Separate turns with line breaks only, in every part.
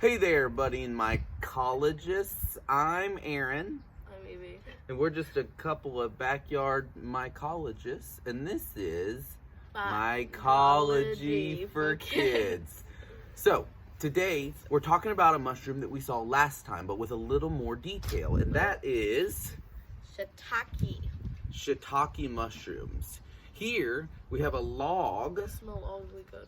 Hey there, buddy and mycologists. I'm Aaron.
I'm Evie.
And we're just a couple of backyard mycologists. And this is Mycology for Kids. So, today we're talking about a mushroom that we saw last time, but with a little more detail. And that is Shiitake mushrooms. Here we have a log.
They smell awfully good.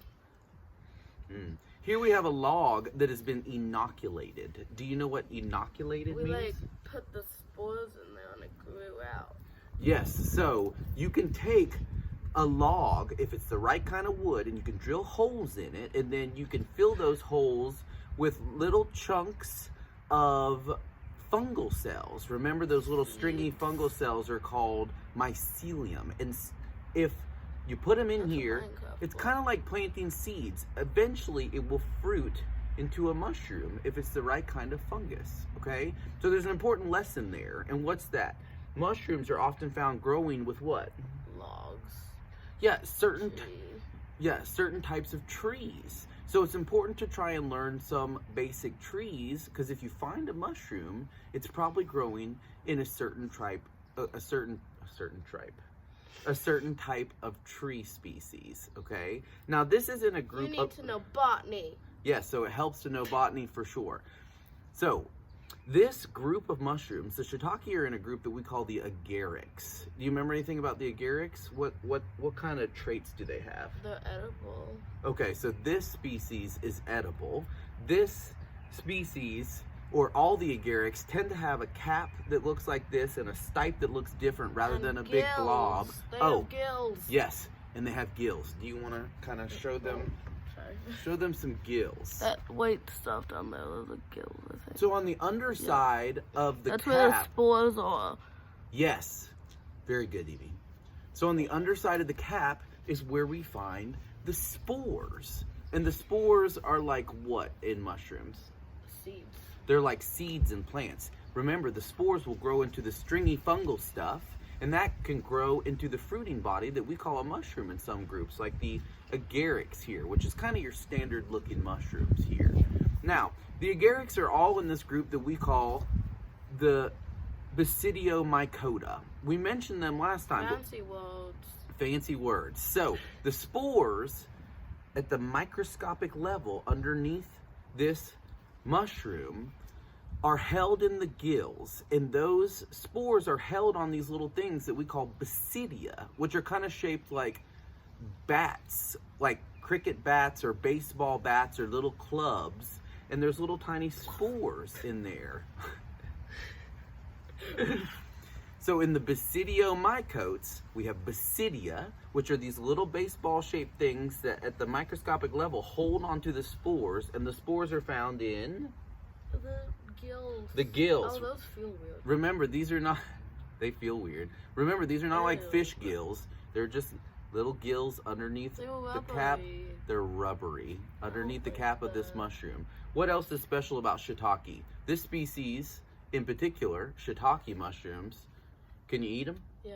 Here we have a log that has been inoculated. Do you know what inoculated means?
We put the spores in there and it grew out.
Yes, so you can take a log, if it's the right kind of wood, and you can drill holes in it, and then you can fill those holes with little chunks of fungal cells. Remember, those little stringy fungal cells are called mycelium. And if you put them in here, it's kind of like planting seeds. Eventually, it will fruit into a mushroom if it's the right kind of fungus, okay? So there's an important lesson there. And what's that? Mushrooms are often found growing with what?
Logs.
Yeah, certain types of trees. So it's important to try and learn some basic trees, because if you find a mushroom, it's probably growing in a certain type of tree species, okay? Now, this is in a group
You need to know botany.
Yes, so it helps to know botany for sure. So, this group of mushrooms, the Shiitake, are in a group that we call the Agarics. Do you remember anything about the Agarics? What kind of traits do they have?
They're edible.
Okay, so this species is edible. This species, or all the Agarics, tend to have a cap that looks like this and a stipe that looks different rather than a big blob.
They have gills.
Yes, and they have gills. Do you want to kind of show them?
Sorry.
Show them some gills.
That white stuff down there is the gills, I think.
So on the underside of the
That's
cap.
where the spores are.
Yes. Very good, Evie. So on the underside of the cap is where we find the spores. And the spores are like what in mushrooms?
Seeds.
They're like seeds in plants. Remember, the spores will grow into the stringy fungal stuff, and that can grow into the fruiting body that we call a mushroom in some groups, like the Agarics here, which is kind of your standard looking mushrooms here. Now, the Agarics are all in this group that we call the Basidiomycota. We mentioned them last time.
Fancy words.
Fancy words. So, the spores at the microscopic level underneath this mushroom are held in the gills, and those spores are held on these little things that we call basidia, which are kind of shaped like bats, like cricket bats or baseball bats or little clubs, and there's little tiny spores in there. So in the basidiomycotes, we have basidia, which are these little baseball-shaped things that at the microscopic level hold onto the spores, and the spores are found in
The gills.
the gills.
Oh, those feel weird.
Remember, these are not, they feel weird. Remember, these are not like
Ew.
fish gills. They're just little gills underneath
They're
the cap.
rubbery.
They're rubbery underneath the
my
cap of this
God.
mushroom. What else is special about Shiitake? This species, in particular, Shiitake mushrooms, can you eat them?
Yeah.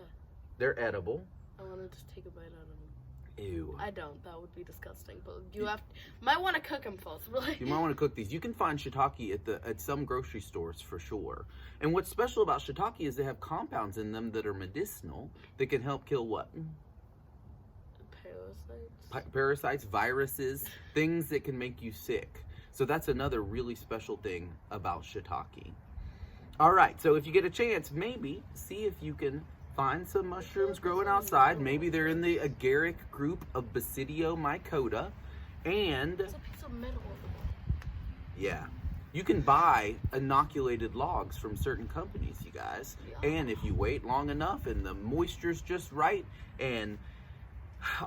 They're edible.
I want to just take a bite out of them.
Ew.
I don't. That would be disgusting. But you might want to cook them first.
You might want to cook these. You can find Shiitake at some grocery stores for sure. And what's special about Shiitake is they have compounds in them that are medicinal that can help kill what?
Parasites.
Parasites, viruses, things that can make you sick. So that's another really special thing about Shiitake. All right, so if you get a chance, maybe see if you can find some mushrooms growing outside. Maybe they're in the agaric group of Basidiomycota. And
There's a piece of metal over there.
yeah, you can buy inoculated logs from certain companies, you guys.
Yeah.
And if you wait long enough and the moisture's just right and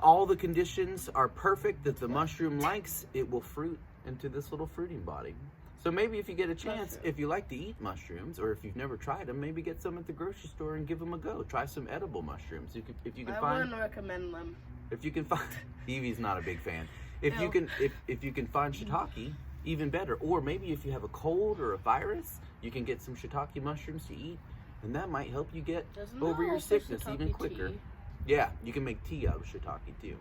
all the conditions are perfect that the mushroom likes, it will fruit into this little fruiting body. So maybe if you get a chance, if you like to eat mushrooms, or if you've never tried them, maybe get some at the grocery store and give them a go. Try some edible mushrooms. If you can
I
find.
wouldn't recommend them.
If you can find, Evie's not a big fan. If
No.
you can, if you can find Shiitake, even better. Or maybe if you have a cold or a virus, you can get some Shiitake mushrooms to eat, and that might help you get
There's
over
no
your
also
sickness
Shiitake
even quicker.
tea.
Yeah, you can make tea out of Shiitake too.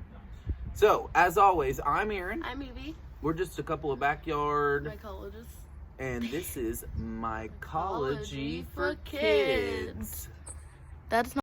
So, as always, I'm Aaron.
I'm Evie.
We're just a couple of backyard,
Mycologists.
and this is Mycology
Mycology
for
for kids.
kids.
That's